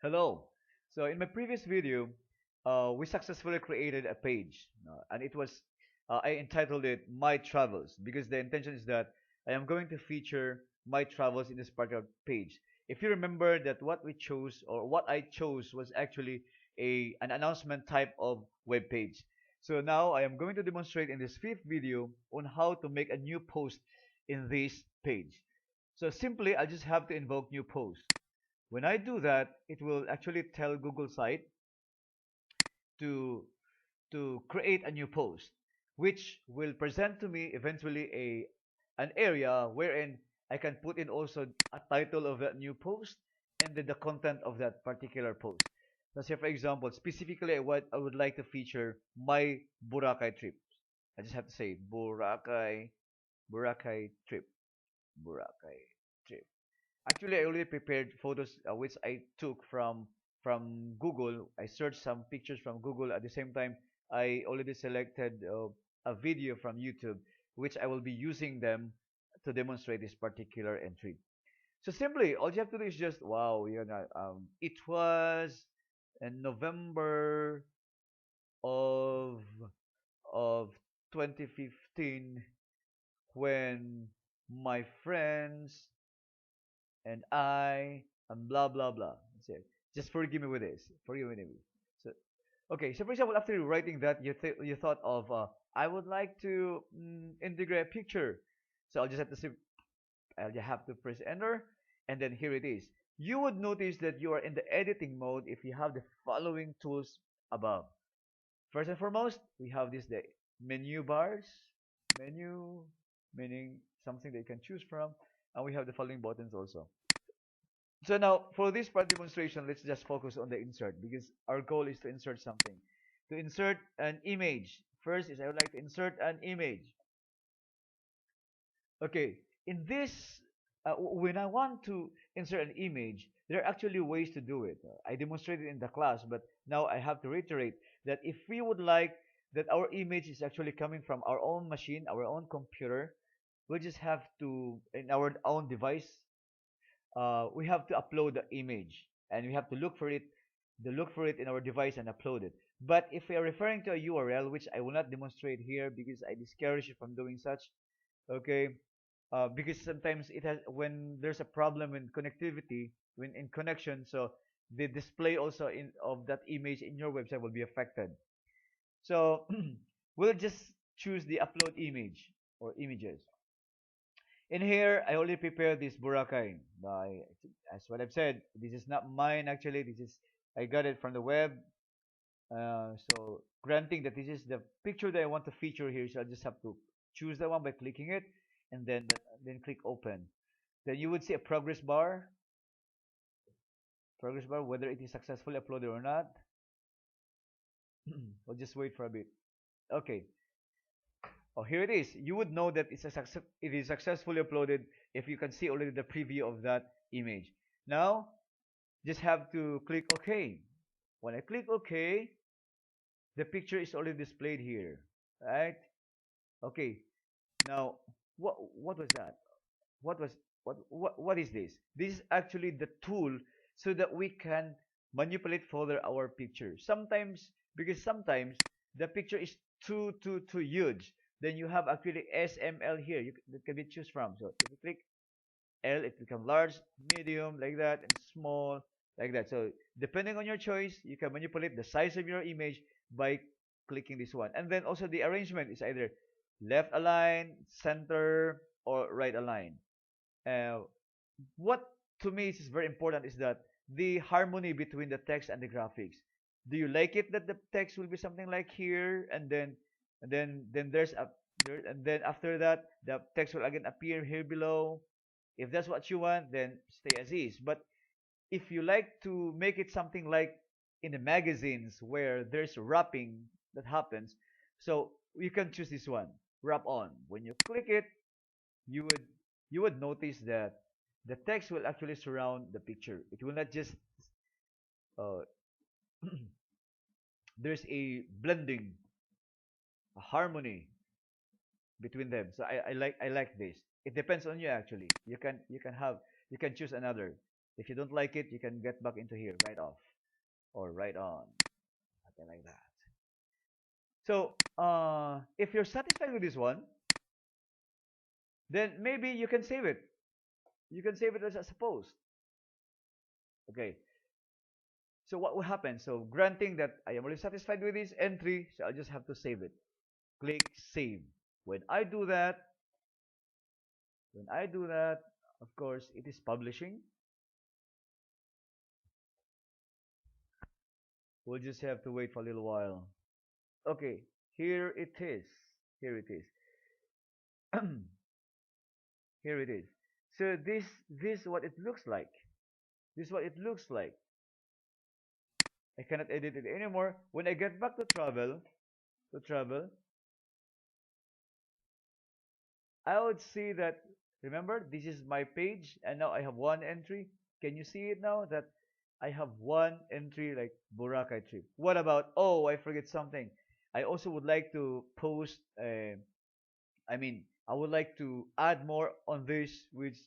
Hello. So in my previous video, we successfully created a page, and I entitled it "My Travels" because the intention is that I am going to feature my travels in this particular page. If you remember that what we chose or what I chose was actually a an announcement type of web page. So now I am going to demonstrate in this fifth video on how to make a new post in this page. So simply, I just have to invoke new post. When I do that, it will actually tell Google site to create a new post, which will present to me eventually a an area wherein I can put in also a title of that new post and then the content of that particular post. Let's say, for example, specifically what I would like to feature my Boracay trip. I just have to say Boracay trip, Boracay trip. Actually, I already prepared photos which I took from Google. I searched some pictures from Google. At the same time, I already selected a video from YouTube, which I will be using them to demonstrate this particular entry. So simply, all you have to do is just wow, it was in November of of 2015 when my friends and I and blah blah blah. That's it. Just forgive me with this. Forgive me with this. So okay. So for example, after writing that, you thought of I would like to integrate a picture. So I'll just have to press enter, and then here it is. You would notice that you are in the editing mode if you have the following tools above. First and foremost, we have the menu bars, menu, meaning something that you can choose from, and we have the following buttons also. So now, for this part demonstration, let's just focus on the insert because our goal is to insert something. To insert an image. First is I would like to insert an image. Okay, in this, when I want to insert an image, there are actually ways to do it. I demonstrated in the class, but now I have to reiterate that if we would like that our image is actually coming from our own machine, our own computer, we just have to, in our own device, we have to upload the image and we have to look for it in our device and upload it. But if we are referring to a URL, which I will not demonstrate here because I discourage you from doing such, okay? Because sometimes it has when there's a problem in connectivity, when in connection, so the display also in of that image in your website will be affected. So we'll just choose the upload image or images. In here, I already prepared this Boracay. As what I've said, this is not mine actually. I got it from the web. So granting that this is the picture that I want to feature here, so I just have to choose that one by clicking it, and then click open. Then you would see a progress bar, whether it is successfully uploaded or not. I'll just wait for a bit. Okay. Oh, here it is. You would know that it is successfully uploaded if you can see already the preview of that image. Now, just have to click OK. When I click OK, the picture is already displayed here, right? Okay. Now, what was that? What was what is this? This is actually the tool so that we can manipulate further our picture. Sometimes the picture is too huge. Then you have actually SML here. That can be choose from. So if you click L, it becomes large, medium, like that, and small, like that. So depending on your choice, you can manipulate the size of your image by clicking this one. And then also the arrangement is either left align, center, or right align. Uh, what to me is very important is that the harmony between the text and the graphics. Do you like it that the text will be something like here, and then there's a there, and then after that the text will again appear here below. If that's what you want, then stay as is. But if you like to make it something like in the magazines where there's wrapping that happens, so you can choose this one, wrap on. When you click it, you would you would notice that the text will actually surround the picture. It will not just uh, there's a blending, a harmony between them. So I like this. It depends on you actually. You can choose another. If you don't like it, you can get back into here, right off or right on, something like that. So if you're satisfied with this one, then maybe you can save it. You can save it as a post. Okay. So what will happen? So granting that I am already satisfied with this entry, so I just have to save it. Click save. When I do that, when I do that, of course, it is publishing. We'll just have to wait for a little while. Okay, here it is. Here it is. Here it is. So this is what it looks like. This is what it looks like. I cannot edit it anymore. When I get back to travel, I would see that, remember, this is my page, and now I have one entry. Can you see it now that I have one entry like Boracay trip? What about, oh, I forget something. I also would like to post, I would like to add more on this, which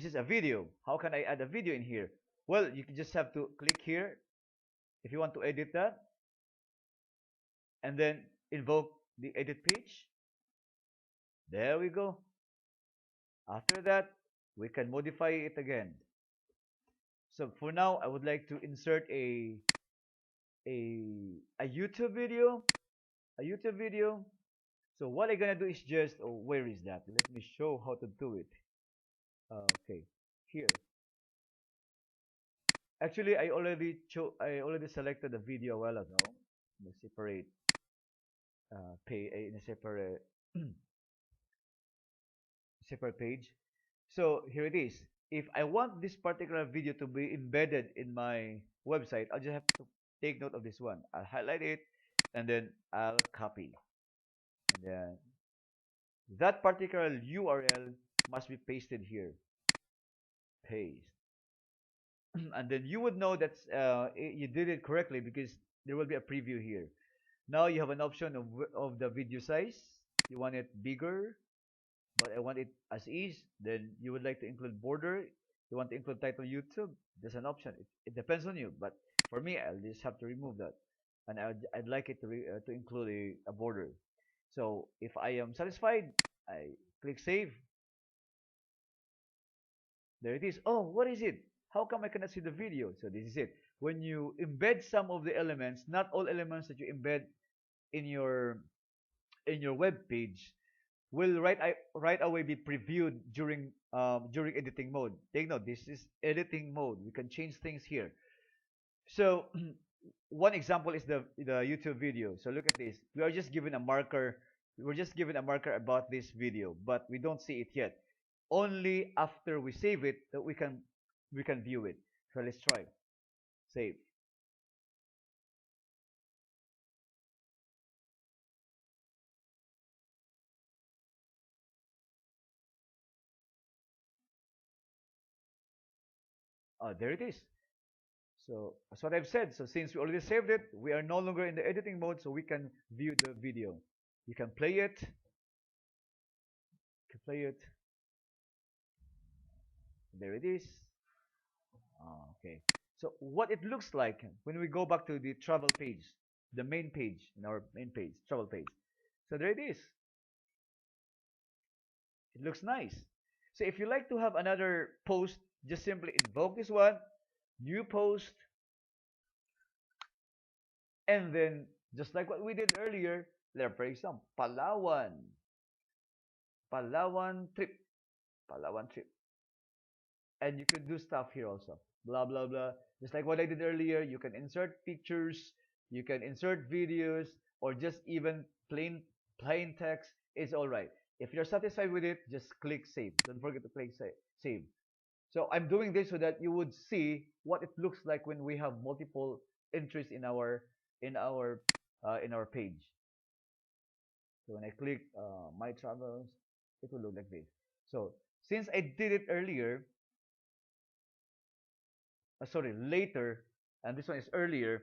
is a video. How can I add a video in here? Well, you can just have to click here if you want to edit that, and then invoke the edit page. There we go. After that, we can modify it again. So for now, I would like to insert a YouTube video, a YouTube video. So what I'm gonna do is just, oh, where is that? Let me show how to do it. Okay, here. Actually, I already selected the video a while ago in a separate in a separate separate page. So here it is. If I want this particular video to be embedded in my website, I'll just have to take note of this one. I'll highlight it and then I'll copy. And then that particular URL must be pasted here. Paste. And then you would know that you did it correctly because there will be a preview here. Now you have an option of the video size. You want it bigger, but I want it as is. Then you would like to include border. You want to include title YouTube. There's an option. It depends on you. But for me, I'll just have to remove that, and I'd like it to include a border. So if I am satisfied, I click save. There it is. Oh, what is it? How come I cannot see the video? So this is it. When you embed some of the elements, not all elements that you embed in your web page will right away be previewed during editing mode. Take note, this is editing mode. We can change things here. So one example is the YouTube video. So look at this. We are just given a marker. We're just given a marker about this video, but we don't see it yet. Only after we save it that we can view it. So let's try. Save. There it is. So that's what I've said. So since we already saved it, we are no longer in the editing mode, so we can view the video. You can play it. You can play it. There it is. Okay. So what it looks like when we go back to the travel page, the main page, in our main page, travel page. So there it is. It looks nice. So if you like to have another post, just simply invoke this one, new post, and then just like what we did earlier, let's for example, Palawan trip, Palawan trip. And you can do stuff here also. Blah blah blah. Just like what I did earlier, you can insert pictures, you can insert videos, or just even plain text. It's all right. If you're satisfied with it, just click save. Don't forget to click save. So I'm doing this so that you would see what it looks like when we have multiple entries in our in our page. So when I click my travels, it will look like this. So since I did it earlier, sorry, later, and this one is earlier.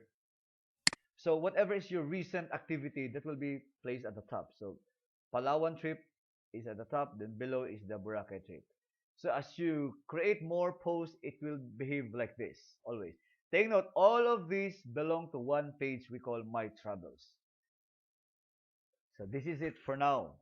So whatever is your recent activity, that will be placed at the top. So Palawan trip is at the top, then below is the Boracay trip. So as you create more posts, it will behave like this always. Take note, all of these belong to one page we call My Travels. So this is it for now.